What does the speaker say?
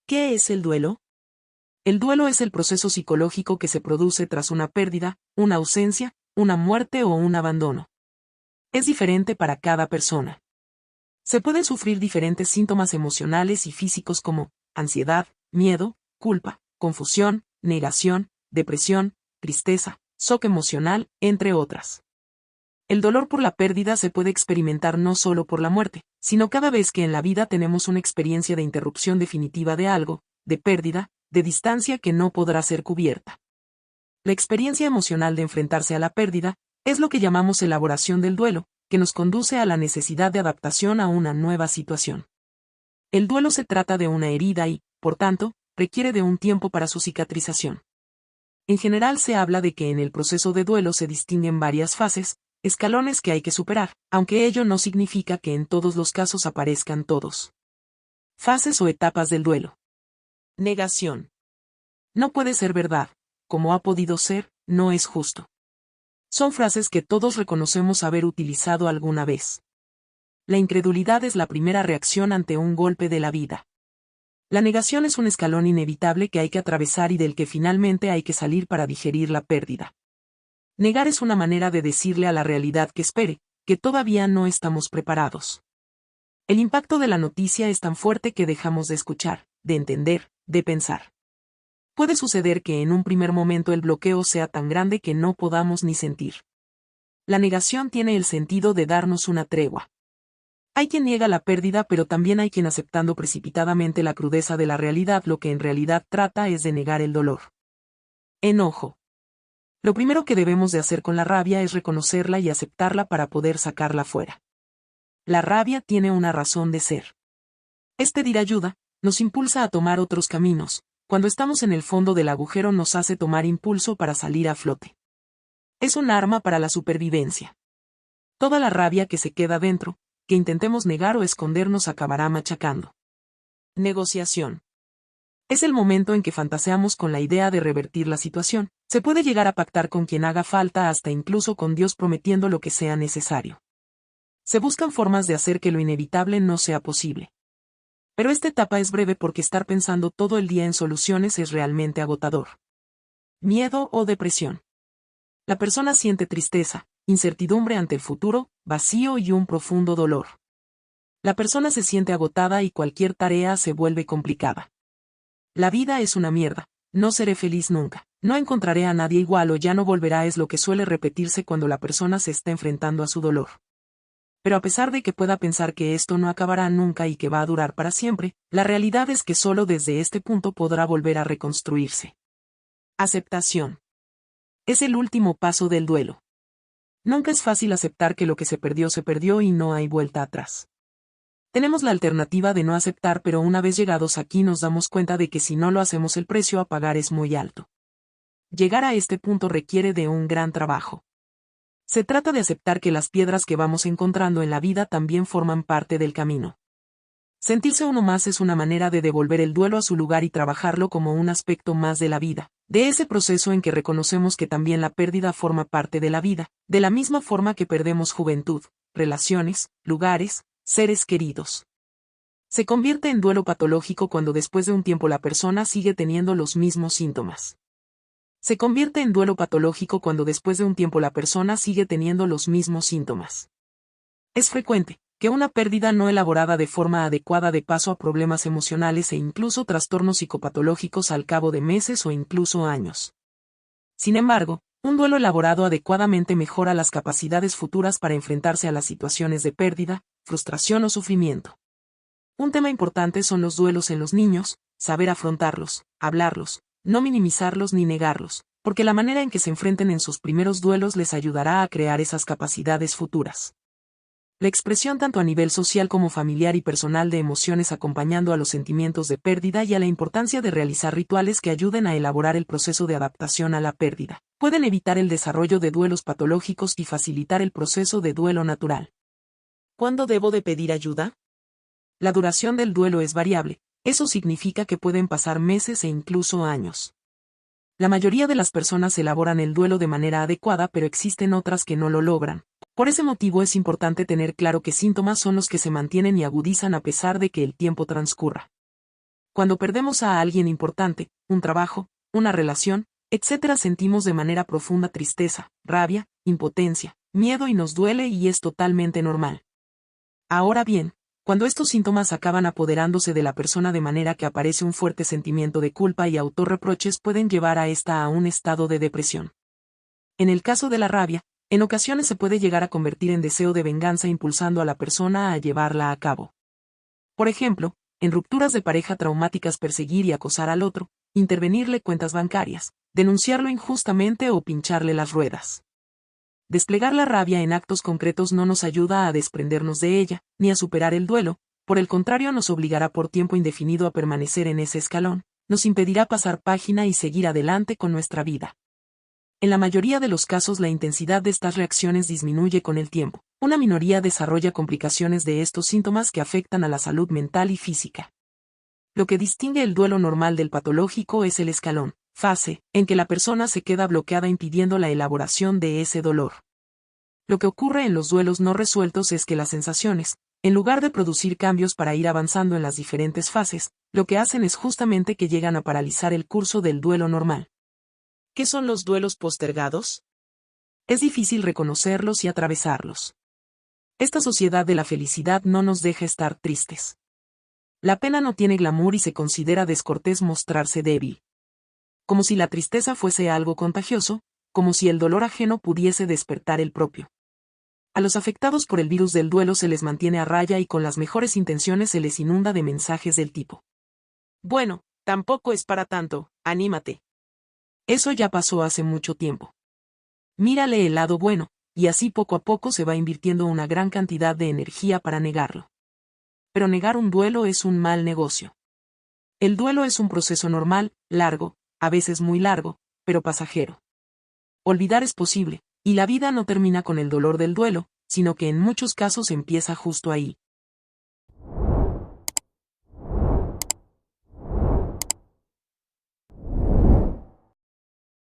¿Qué es el duelo? El duelo es el proceso psicológico que se produce tras una pérdida, una ausencia, una muerte o un abandono. Es diferente para cada persona. Se pueden sufrir diferentes síntomas emocionales y físicos como ansiedad, miedo, culpa, confusión, negación, depresión, tristeza, shock emocional, entre otras. El dolor por la pérdida se puede experimentar no solo por la muerte, sino cada vez que en la vida tenemos una experiencia de interrupción definitiva de algo, de pérdida, de distancia que no podrá ser cubierta. La experiencia emocional de enfrentarse a la pérdida es lo que llamamos elaboración del duelo, que nos conduce a la necesidad de adaptación a una nueva situación. El duelo se trata de una herida y, por tanto, requiere de un tiempo para su cicatrización. En general se habla de que en el proceso de duelo se distinguen varias fases, escalones que hay que superar, aunque ello no significa que en todos los casos aparezcan todos. Fases o etapas del duelo. Negación. No puede ser verdad, como ha podido ser, no es justo. Son frases que todos reconocemos haber utilizado alguna vez. La incredulidad es la primera reacción ante un golpe de la vida. La negación es un escalón inevitable que hay que atravesar y del que finalmente hay que salir para digerir la pérdida. Negar es una manera de decirle a la realidad que espere, que todavía no estamos preparados. El impacto de la noticia es tan fuerte que dejamos de escuchar, de entender, de pensar. Puede suceder que en un primer momento el bloqueo sea tan grande que no podamos ni sentir. La negación tiene el sentido de darnos una tregua. Hay quien niega la pérdida, pero también hay quien aceptando precipitadamente la crudeza de la realidad lo que en realidad trata es de negar el dolor. Enojo. Lo primero que debemos de hacer con la rabia es reconocerla y aceptarla para poder sacarla fuera. La rabia tiene una razón de ser. Es pedir ayuda, nos impulsa a tomar otros caminos, cuando estamos en el fondo del agujero nos hace tomar impulso para salir a flote. Es un arma para la supervivencia. Toda la rabia que se queda dentro, que intentemos negar o escondernos acabará machacando. Negociación. Es el momento en que fantaseamos con la idea de revertir la situación. Se puede llegar a pactar con quien haga falta hasta incluso con Dios prometiendo lo que sea necesario. Se buscan formas de hacer que lo inevitable no sea posible. Pero esta etapa es breve porque estar pensando todo el día en soluciones es realmente agotador. Miedo o depresión. La persona siente tristeza, incertidumbre ante el futuro, vacío y un profundo dolor. La persona se siente agotada y cualquier tarea se vuelve complicada. La vida es una mierda, no seré feliz nunca, no encontraré a nadie igual o ya no volverá es lo que suele repetirse cuando la persona se está enfrentando a su dolor. Pero a pesar de que pueda pensar que esto no acabará nunca y que va a durar para siempre, la realidad es que solo desde este punto podrá volver a reconstruirse. Aceptación. Es el último paso del duelo. Nunca es fácil aceptar que lo que se perdió y no hay vuelta atrás. Tenemos la alternativa de no aceptar, pero una vez llegados aquí nos damos cuenta de que si no lo hacemos el precio a pagar es muy alto. Llegar a este punto requiere de un gran trabajo. Se trata de aceptar que las piedras que vamos encontrando en la vida también forman parte del camino. Sentirse uno más es una manera de devolver el duelo a su lugar y trabajarlo como un aspecto más de la vida, de ese proceso en que reconocemos que también la pérdida forma parte de la vida, de la misma forma que perdemos juventud, relaciones, lugares, seres queridos. Se convierte en duelo patológico cuando después de un tiempo la persona sigue teniendo los mismos síntomas. Se convierte en duelo patológico cuando después de un tiempo la persona sigue teniendo los mismos síntomas. Es frecuente que una pérdida no elaborada de forma adecuada dé paso a problemas emocionales e incluso trastornos psicopatológicos al cabo de meses o incluso años. Sin embargo, un duelo elaborado adecuadamente mejora las capacidades futuras para enfrentarse a las situaciones de pérdida, frustración o sufrimiento. Un tema importante son los duelos en los niños, saber afrontarlos, hablarlos, no minimizarlos ni negarlos, porque la manera en que se enfrenten en sus primeros duelos les ayudará a crear esas capacidades futuras. La expresión tanto a nivel social como familiar y personal de emociones acompañando a los sentimientos de pérdida y a la importancia de realizar rituales que ayuden a elaborar el proceso de adaptación a la pérdida, pueden evitar el desarrollo de duelos patológicos y facilitar el proceso de duelo natural. ¿Cuándo debo de pedir ayuda? La duración del duelo es variable, eso significa que pueden pasar meses e incluso años. La mayoría de las personas elaboran el duelo de manera adecuada, pero existen otras que no lo logran. Por ese motivo es importante tener claro qué síntomas son los que se mantienen y agudizan a pesar de que el tiempo transcurra. Cuando perdemos a alguien importante, un trabajo, una relación, etc., sentimos de manera profunda tristeza, rabia, impotencia, miedo y nos duele, y es totalmente normal. Ahora bien, cuando estos síntomas acaban apoderándose de la persona de manera que aparece un fuerte sentimiento de culpa y autorreproches, pueden llevar a esta a un estado de depresión. En el caso de la rabia, en ocasiones se puede llegar a convertir en deseo de venganza, impulsando a la persona a llevarla a cabo. Por ejemplo, en rupturas de pareja traumáticas, perseguir y acosar al otro, intervenirle cuentas bancarias, denunciarlo injustamente o pincharle las ruedas. Desplegar la rabia en actos concretos no nos ayuda a desprendernos de ella, ni a superar el duelo, por el contrario nos obligará por tiempo indefinido a permanecer en ese escalón, nos impedirá pasar página y seguir adelante con nuestra vida. En la mayoría de los casos la intensidad de estas reacciones disminuye con el tiempo. Una minoría desarrolla complicaciones de estos síntomas que afectan a la salud mental y física. Lo que distingue el duelo normal del patológico es el escalón, fase, en que la persona se queda bloqueada, impidiendo la elaboración de ese dolor. Lo que ocurre en los duelos no resueltos es que las sensaciones, en lugar de producir cambios para ir avanzando en las diferentes fases, lo que hacen es justamente que llegan a paralizar el curso del duelo normal. ¿Qué son los duelos postergados? Es difícil reconocerlos y atravesarlos. Esta sociedad de la felicidad no nos deja estar tristes. La pena no tiene glamour y se considera descortés mostrarse débil. Como si la tristeza fuese algo contagioso, como si el dolor ajeno pudiese despertar el propio. A los afectados por el virus del duelo se les mantiene a raya y con las mejores intenciones se les inunda de mensajes del tipo: bueno, tampoco es para tanto, anímate. Eso ya pasó hace mucho tiempo. Mírale el lado bueno, y así poco a poco se va invirtiendo una gran cantidad de energía para negarlo. Pero negar un duelo es un mal negocio. El duelo es un proceso normal, largo, a veces muy largo, pero pasajero. Olvidar es posible, y la vida no termina con el dolor del duelo, sino que en muchos casos empieza justo ahí.